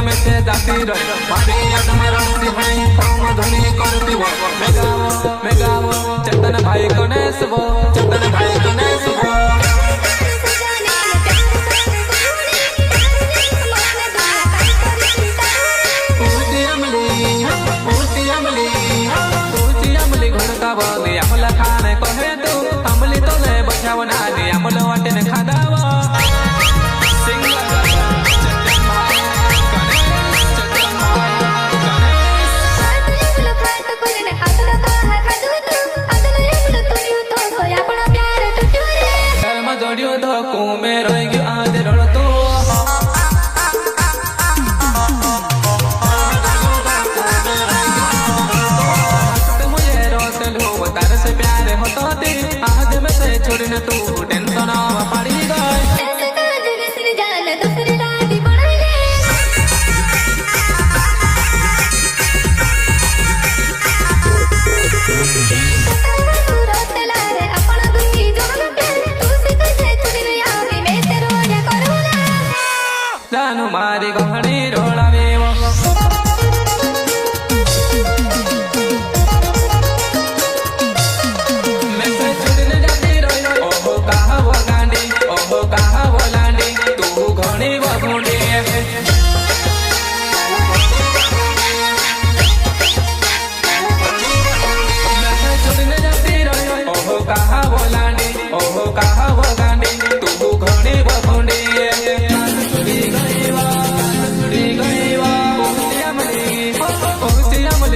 में से जाती रहो मारी याद में रड़ती है हम धुनी करती वो मेगावो चेतन भाई गणेश वो चेतन भाई गणेश वो घुड़का बोली अमल खाने कहे तू अमली तो ले बचाव नानी अमल वाटे ने खादावा जोड़ियो तो कुमे रोएगी आज रोड़ तो मुझे रोते लो तार से प्यार होता थी आज में से छोड़ने तू टेंशन पड़ी गई जानू मारी गहनी रोड़ावे मैं से छुड़ने जाती रोई ओहो कहा वो गांडी ओहो कहा वो लांडी तू घणी वो घूंडी मैं से छुड़ने जाती रोई ओहो कहा वो लांडी ओहो कहा वो गांडी तू घणी वो घूंडी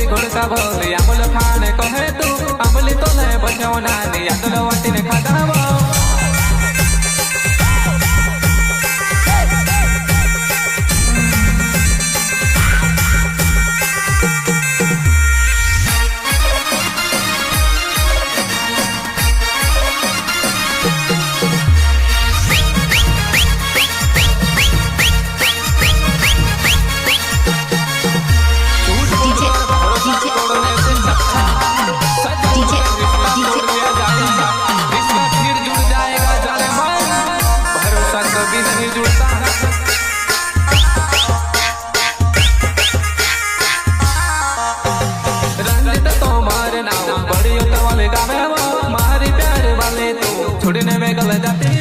घुड़का बोली अमल खाने कहे तू अमली तो ले बचाओ नानी अतल वाटी ने खादावा नहीं जुड़ता रंजित तुम्हारे नाम बड़ी वाले गावे मारी प्यार वाले तू छुड़ने में गल जाती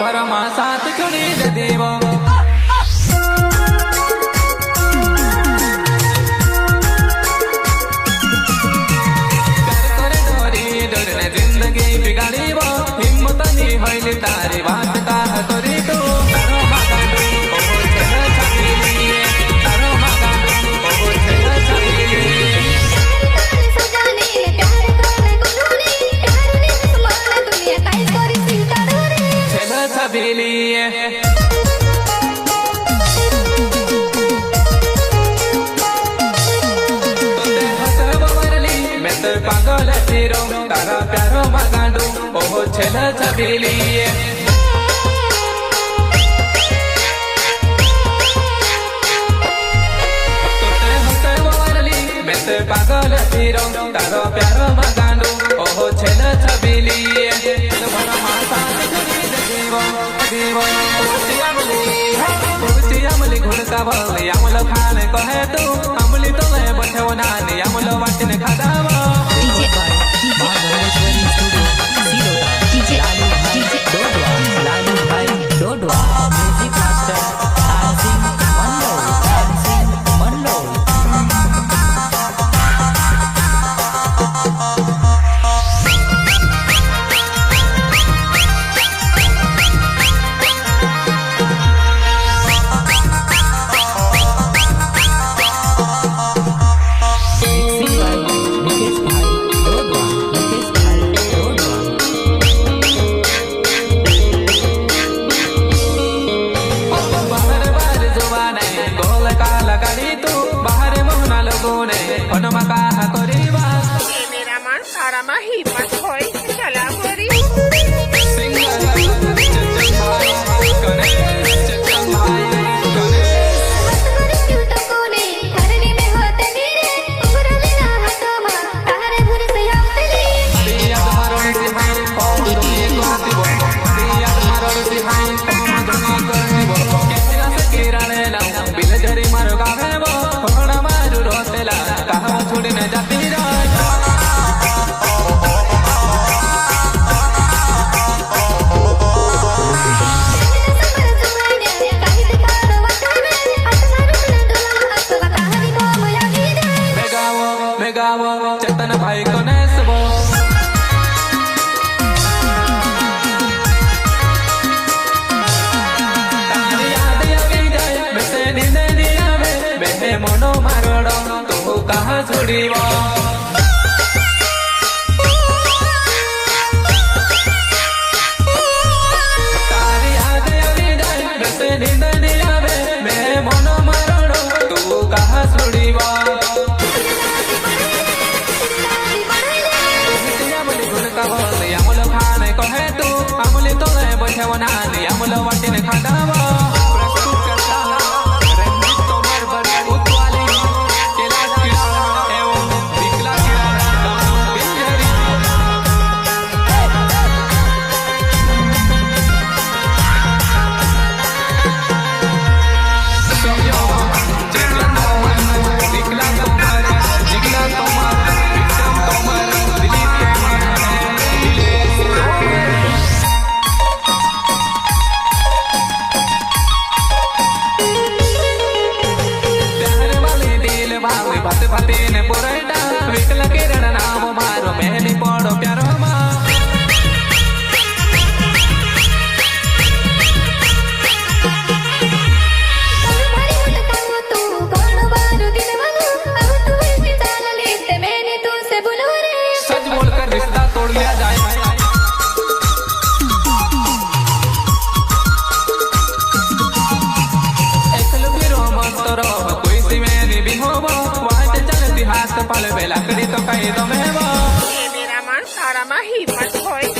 भरमा साथ छुड़ी दे देव हिम्मत नहीं होइली तारी बात का करी तू तारो मागांडू ओहो छेला छाबीली तारो मागांडू ओहो छेला छाबीली सजाने प्यार करने गुरूनी प्यार ने समाना दुनिया काई करी चिंता रे छेला छाबीली मैं तो पागल तेरो तारा प्यारो मागांडू ओहो छेला छबीली मैं तो पागल तेरो तारा प्यारो मागांडू ओहो छेला छबीली अमली घुड़का बोली अमल खाने कहे तू अमली तो ले बचाओ नानी अमल वाटी ने खादावा हिम्मत होय चला बरी गणेश छुड़ीबो तारी याद आवी जाए बस नींद नहीं आवे मैं मन मरणो तू कहाँ छुड़ीबो कहे तू आमुली तो बैठे नानी आमुल वाटिन खाटावा प्रस्तुत करता रंजित तोमर बड़ी उतवाली कैलाश किराना एवं विकला किराना बिंजरी जिगला तोमर विकला तोमर विक्रम तोमर दिलीप तोमर भाते भाते ने पोरैटा विकल किरण नाम मारो मेहनी पड़ो प्यारो मा सच बोलकर रिश्ता तोड़ लिया जाए हाथ पल बेला कड़ी तो कहीं तो मैं वो ये मेरा मन सारा में हिम्मत होए